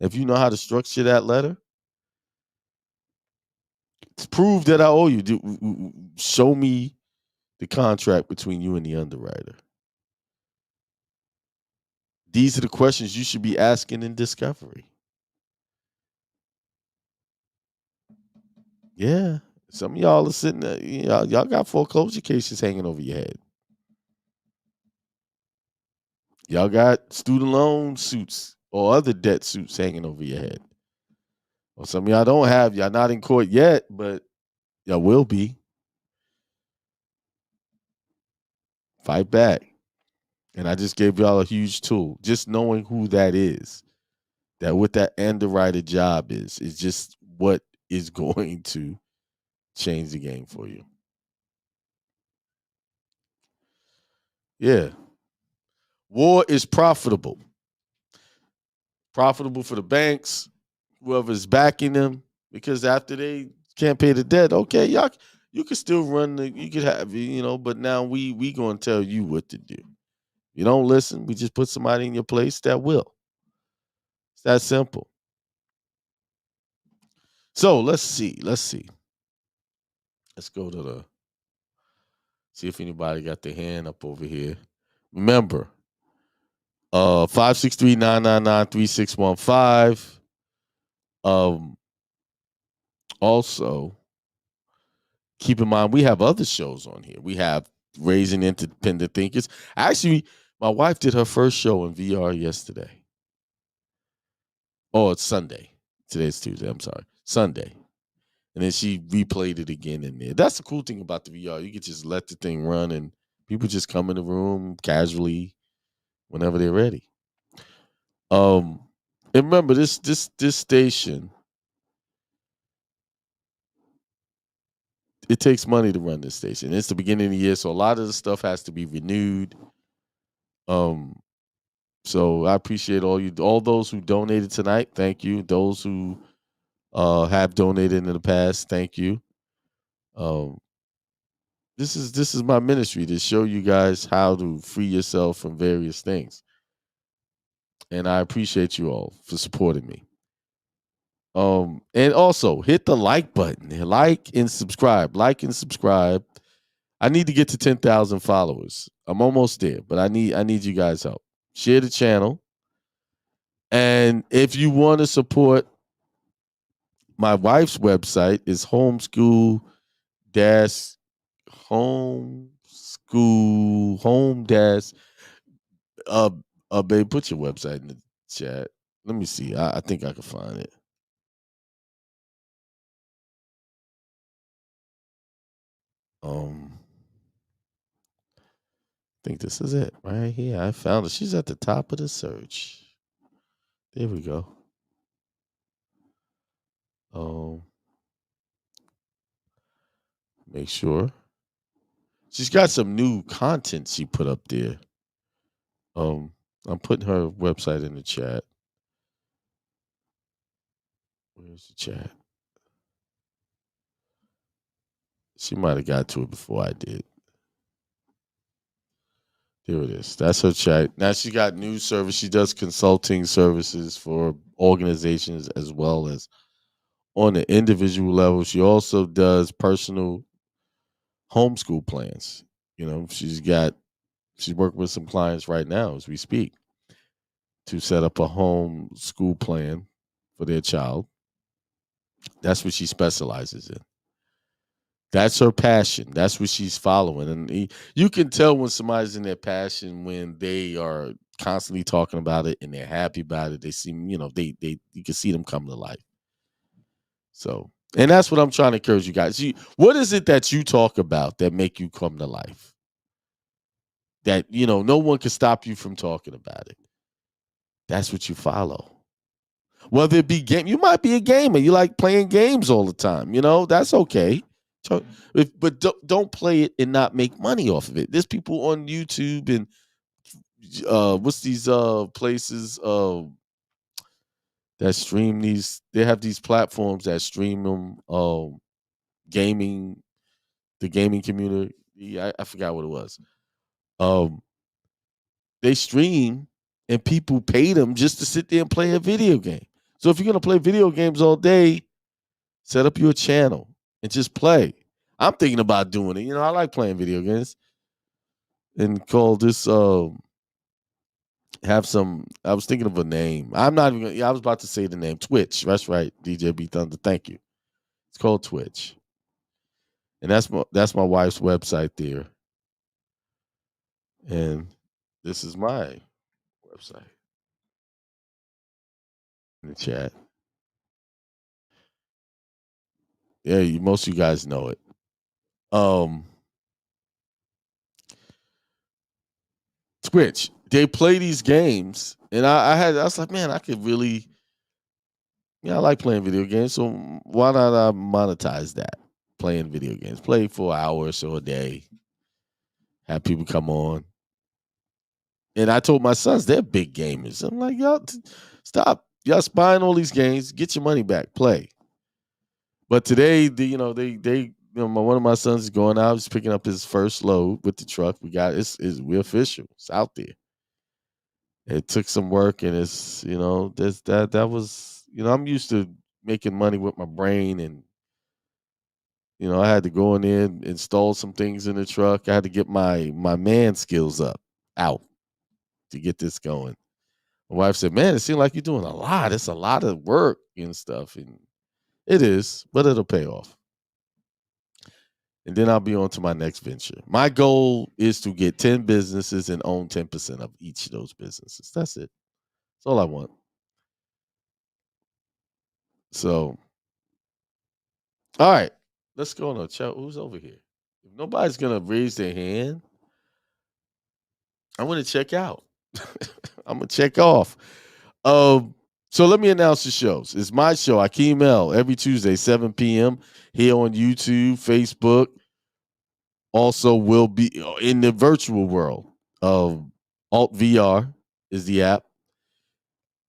if you know how to structure that letter, it's prove that I owe you. Show me the contract between you and the underwriter. These are the questions you should be asking in discovery. Yeah. Some of y'all are sitting there, y'all got foreclosure cases hanging over your head. Y'all got student loan suits or other debt suits hanging over your head. Or some of y'all don't have, y'all not in court yet, but y'all will be. Fight back. And I just gave y'all a huge tool. Just knowing who that is, that what that underwriter job is just what is going to change the game for you. Yeah. War is profitable. Profitable for the banks, whoever's backing them, because after they can't pay the debt, okay, y'all, you can still run you could have, but now we gonna tell you what to do. You don't listen, we just put somebody in your place that will. It's that simple. So let's see. Let's go to see if anybody got their hand up over here. Remember, 563-999-3615. Also, keep in mind we have other shows on here. We have Raising Independent Thinkers. Actually, my wife did her first show in VR yesterday. Oh, it's Sunday. Today's Tuesday. I'm sorry. Sunday. And then she replayed it again in there. That's the cool thing about the VR. You can just let the thing run and people just come in the room casually whenever they're ready. And remember, this station, it takes money to run this station. It's the beginning of the year, so a lot of the stuff has to be renewed. So I appreciate all those who donated tonight. Thank you. Those who have donated in the past, thank you. This is my ministry, to show you guys how to free yourself from various things. And I appreciate you all for supporting me. And also hit the like button. Like and subscribe. Like and subscribe. I need to get to 10,000 followers. I'm almost there, but I need you guys' help. Share the channel. And if you want to support my wife's website, is homeschool babe, put your website in the chat. Let me see. I think I can find it. I think this is it right here. I found it. She's at the top of the search. There we go. Make sure. She's got some new content she put up there. I'm putting her website in the chat. Where's the chat? She might have got to it before I did. There it is. That's her chat. Now she got new service. She does consulting services for organizations as well as on the individual level. She also does personal homeschool plans. She's working with some clients right now as we speak to set up a home school plan for their child. That's what she specializes in. That's her passion. That's what she's following. And you can tell when somebody's in their passion when they are constantly talking about it and they're happy about it. They seem, you can see them come to life. So, and that's what I'm trying to encourage you guys. What is it that you talk about that make you come to life? That, no one can stop you from talking about it. That's what you follow. Whether it be game, you might be a gamer. You like playing games all the time. That's okay. But don't play it and not make money off of it. There's people on YouTube and what's these places that stream these. They have these platforms that stream them. Gaming, the gaming community. I forgot what it was. They stream and people pay them just to sit there and play a video game. So if you're gonna play video games all day, set up your channel and just play. I'm thinking about doing it. I like playing video games. And call this have some. I was thinking of a name. I'm not even. I was about to say the name Twitch. That's right, DJ B Thunder. Thank you. It's called Twitch, and that's my wife's website there. And this is my website in the chat. Yeah, most of you guys know it. Twitch. They play these games, and I was like, man, I could really. Yeah, I like playing video games, so why not monetize that? Playing video games, play for an hour or so a day, have people come on. And I told my sons they're big gamers. I'm like, y'all stop, y'all buying all these games, get your money back, play. But today, one of my sons is going out, he's picking up his first load with the truck. We're official. It's out there. It took some work, and it's that was I'm used to making money with my brain, and I had to go in there and install some things in the truck. I had to get my man skills out to get this going. My wife said, "Man, it seems like you're doing a lot. It's a lot of work and stuff." And it is, but it'll pay off. And then I'll be on to my next venture. My goal is to get 10 businesses and own 10% of each of those businesses. That's it. That's all I want. So, all right, let's go on. Who's over here? If nobody's going to raise their hand, I'm going to check out. I'm going to check off. So let me announce the shows. It's my show, Akiemel, every Tuesday, 7 p.m. here on YouTube, Facebook. Also will be in the virtual world of Alt VR is the app.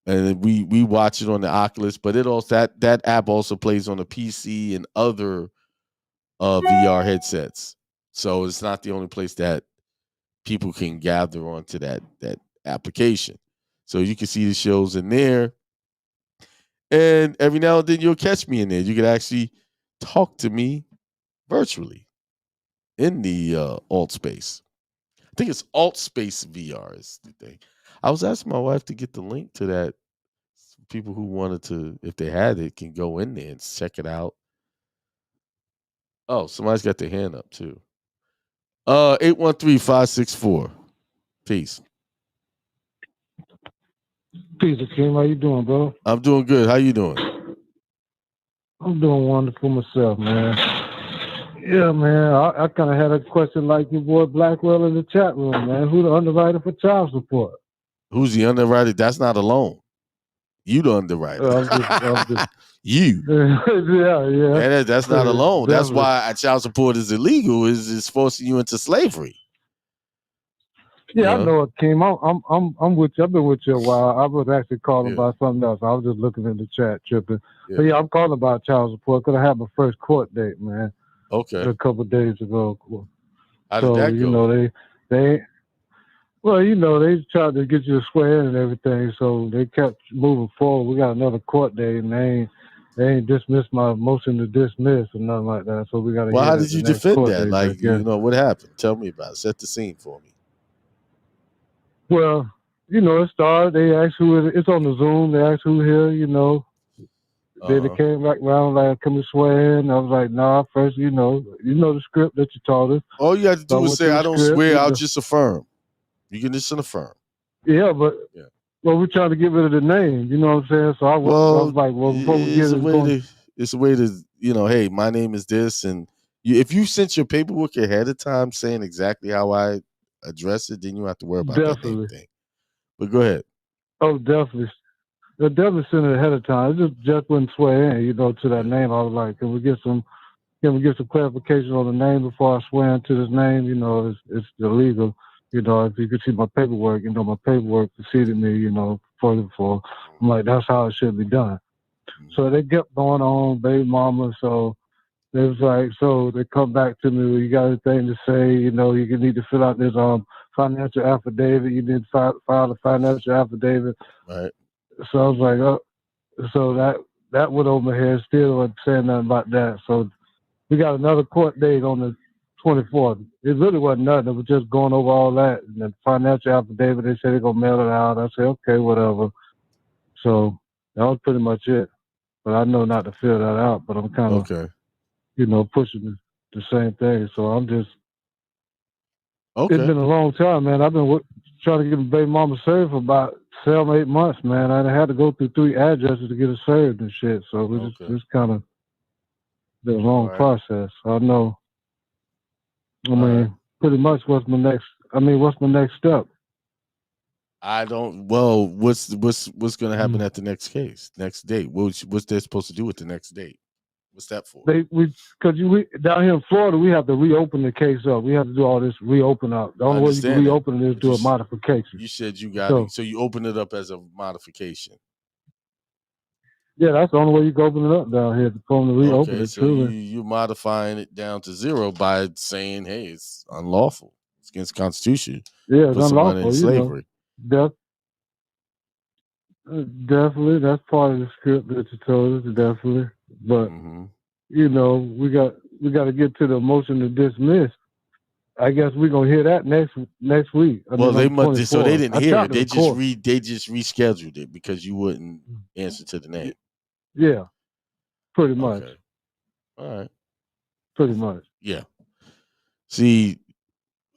And we watch it on the Oculus, but it also that app also plays on the PC and other VR headsets. So it's not the only place that people can gather onto that application. So you can see the shows in there. And every now and then you'll catch me in there. You can actually talk to me virtually in the alt space. I think it's alt space VR is the thing. I was asking my wife to get the link to that. People who wanted to, if they had it, can go in there and check it out. Oh, somebody's got their hand up too. 813-564. Peace. Peace, Akeem. How you doing, bro? I'm doing good. How you doing? I'm doing wonderful myself, man. Yeah, man. I kind of had a question like your boy Blackwell in the chat room, man. Who the underwriter for child support? Who's the underwriter? That's not a loan. You the underwriter. I'm just you. yeah. That's not a loan. That's why child support is illegal. Is forcing you into slavery. Yeah, I know it, Kim. I'm with you. I've been with you a while. I was actually calling about something else. I was just looking in the chat, tripping. Yeah. But yeah, I'm calling about child support because I had my first court date, man. Okay. A couple of days ago. How did that go? They tried to get you to swear in and everything, so they kept moving forward. We got another court date, and they ain't dismissed my motion to dismiss or nothing like that. So we got to. Well, how did you defend that? Like, what happened? Tell me about it. Set the scene for me. Well, it started. They asked who it's on the Zoom. They asked who here. Then they came back around like, "Can we swear in?" I was like, "Nah." First, the script that you taught us. All you have to do is say, "I don't swear. I'll just affirm." You can just affirm. Yeah, but we're trying to get rid of the name. You know what I'm saying? So I was like, "Well, before we get it's a way to, hey, my name is this, and if you sent your paperwork ahead of time saying exactly how I address it, then you don't have to worry about that name thing. But go ahead. Oh, definitely. They definitely sent it ahead of time. It just wouldn't swear in, to that name. I was like, can we get some clarification on the name before I swear into this name? It's illegal. If you could see my paperwork, my paperwork preceded me, for. I'm like, that's how it should be done. So they kept going on, baby mama. So they was like, so they come back to me, you got anything to say? You need to fill out this financial affidavit. You need to file a financial affidavit. Right. So I was like, oh, so that went over my head. Still wasn't saying nothing about that. So we got another court date on the 24th. It really wasn't nothing. It was just going over all that. And the financial affidavit, they said they're going to mail it out. I said, okay, whatever. So that was pretty much it. But I know not to fill that out, but I'm kind of, Okay. Pushing the same thing. So I'm just, Okay. It's been a long time, man. I've been trying to get my baby mama served for about 7 or 8 months, man. I had to go through 3 addresses to get her served and shit. So it's kind of been a long process. I know. I mean, pretty much what's my next step? I don't. Well, what's going to happen at the next date? What's they supposed to do with the next date? What's that for? Because down here in Florida, we have to reopen the case up. We have to do all this reopen up. The only way you can reopen it is do a modification. You said you got it, so you open it up as a modification. Yeah, that's the only way you can open it up down here from the reopen it. So you're modifying it down to 0 by saying, hey, it's unlawful. It's against the Constitution. Yeah, it's unlawful. In slavery. Definitely, that's part of the script that you told us. Definitely, but we got to get to the motion to dismiss. I guess we're gonna hear that next week. Well, they must. So they didn't hear it. They just rescheduled it because you wouldn't answer to the name. Yeah, pretty much. Okay. All right. Pretty much. Yeah. See,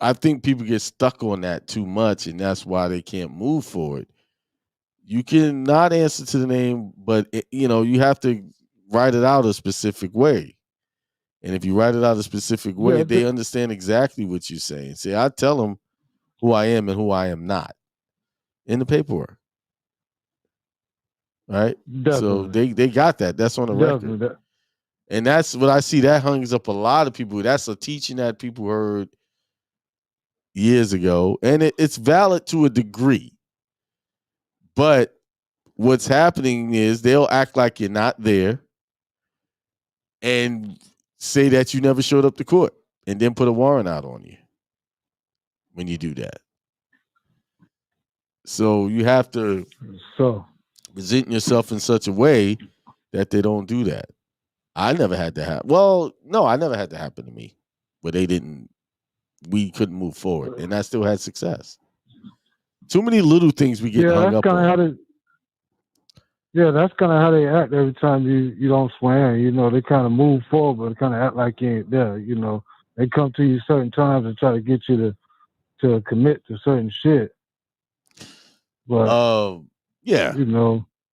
I think people get stuck on that too much, and that's why they can't move forward. You can not answer to the name, but you have to write it out a specific way. And if you write it out a specific way, they understand exactly what you're saying. See, I tell them who I am and who I am not in the paperwork. Right? Definitely. So they got that. That's on the record. And that's what I see. That hangs up a lot of people. That's a teaching that people heard years ago. And it's valid to a degree. But what's happening is they'll act like you're not there and say that you never showed up to court and then put a warrant out on you when you do that. So you have to present yourself in such a way that they don't do that. I never had that happen. Well, no, I never had that happen to me. But we couldn't move forward. And I still had success. Too many little things we get hung up on. That's kind of how they act every time you don't swear. They kind of move forward, but kind of act like you ain't there. They come to you certain times and try to get you to commit to certain shit. But yeah.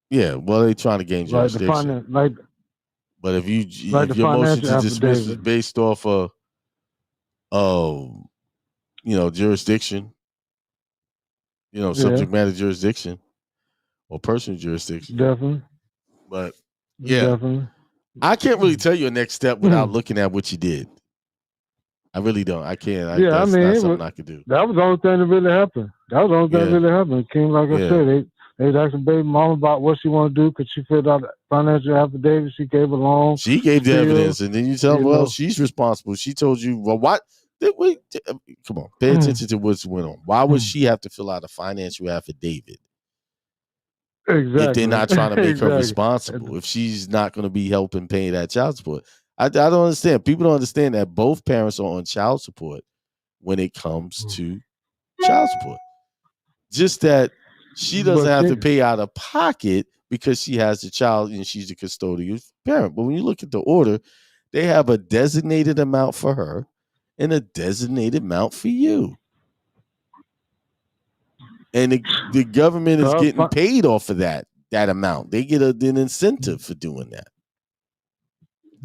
Yeah, well, they trying to gain jurisdiction. But if your motion to dismiss is based off of jurisdiction, subject matter jurisdiction or personal jurisdiction. Definitely. But definitely. I can't really tell you a next step without looking at what you did. I really don't. I can't. That's not something I could do. That was the only thing that really happened. It came, like I said, they was asking baby mama about what she want to do because she filled out the financial affidavit. She gave a loan. She gave the evidence, and then you tell her, she's responsible. She told you, well, what? Come on, pay attention to what's went on. Why would she have to fill out a financial affidavit? Exactly. If they're not trying to make her responsible, if she's not going to be helping pay that child support. I don't understand. People don't understand that both parents are on child support when it comes to child support. Just that she doesn't have to pay out of pocket because she has the child and she's the custodial parent. But when you look at the order, they have a designated amount for her and a designated amount for you. And the government is getting paid off of that amount. They get an incentive for doing that.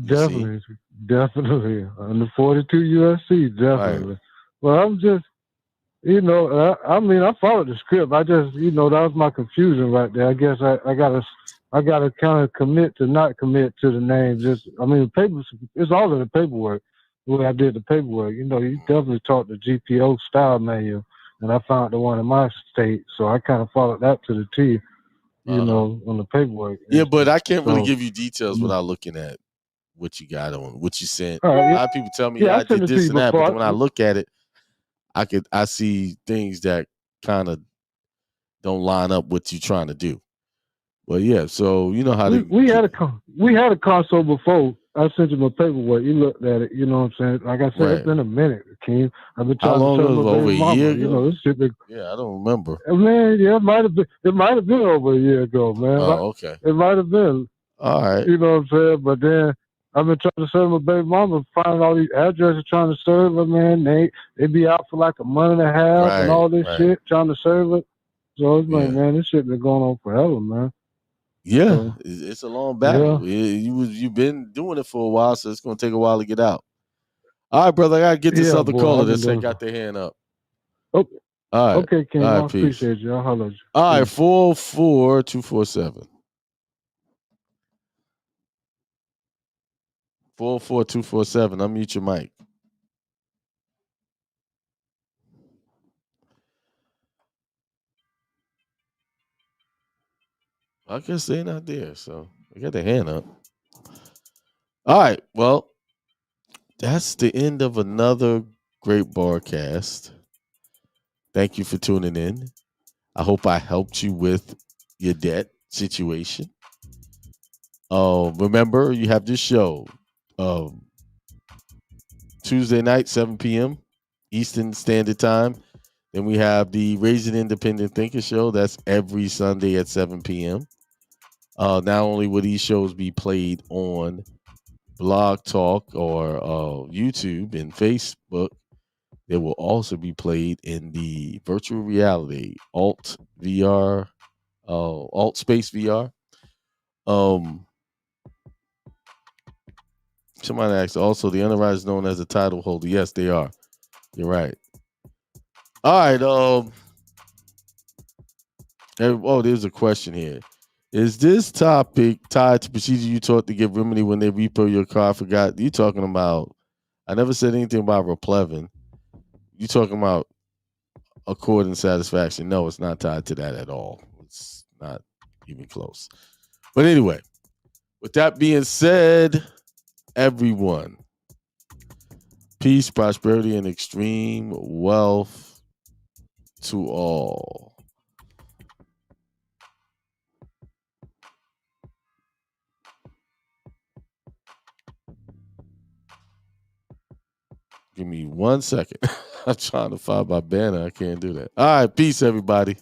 Definitely. Under 42 USC, definitely. Right. Well, I'm just, I followed the script. I just, that was my confusion right there. I guess I gotta kind of commit to not commit to the name. The papers, it's all in the paperwork. The way I did the paperwork, you definitely taught the GPO style manual, and I found the one in my state, so I kind of followed that to the T, on the paperwork. Yeah, but I can't really give you details without looking at what you got on, what you sent. A lot of people tell me I did this and that, but when I look at it, I see things that kind of don't line up what you're trying to do. But yeah, so you know how we had a console before. I sent you my paperwork. You looked at it. You know what I'm saying? Like I said, Right. It's been a minute, Keem. I've been How trying to long tell was my it? Over baby a mama. year You ago? know, this shit been. Yeah, I don't remember. Man, yeah, it might have been. It might have been over a year ago, man. Oh, okay. It might have been. All right. You know what I'm saying? But then I've been trying to serve my baby mama, finding all these addresses trying to serve her, man. They be out for like a month and a half and all this shit trying to serve it. So it's like, man, this shit been going on forever, man. Yeah, So, it's a long battle. You've been doing it for a while, so it's gonna take a while to get out. All right, brother. I gotta get this other caller that said got their hand up. Okay. All right. Okay, King. All right, I peace. appreciate you. I'll holler at you. All right, 44247. 44247. Unmute your mic. I guess they're not there, so they got their hand up. All right. Well, that's the end of another great broadcast. Thank you for tuning in. I hope I helped you with your debt situation. Remember, you have this show Tuesday night, 7 p.m. Eastern Standard Time. Then we have the Raising Independent Thinker show. That's every Sunday at 7 p.m. Not only will these shows be played on Blog Talk or YouTube and Facebook, they will also be played in the virtual reality Alt VR, Alt Space VR. Somebody asked also, the Underwriter is known as a title holder. Yes, they are. You're right. All right. There's a question here. Is this topic tied to procedure you taught to give remedy when they repo your car? I forgot. You talking about, I never said anything about replevin. You talking about accord and satisfaction. No, it's not tied to that at all. It's not even close. But anyway, with that being said, everyone, peace, prosperity, and extreme wealth to all. Give me 1 second. I'm trying to find my banner. I can't do that. All right. Peace, everybody.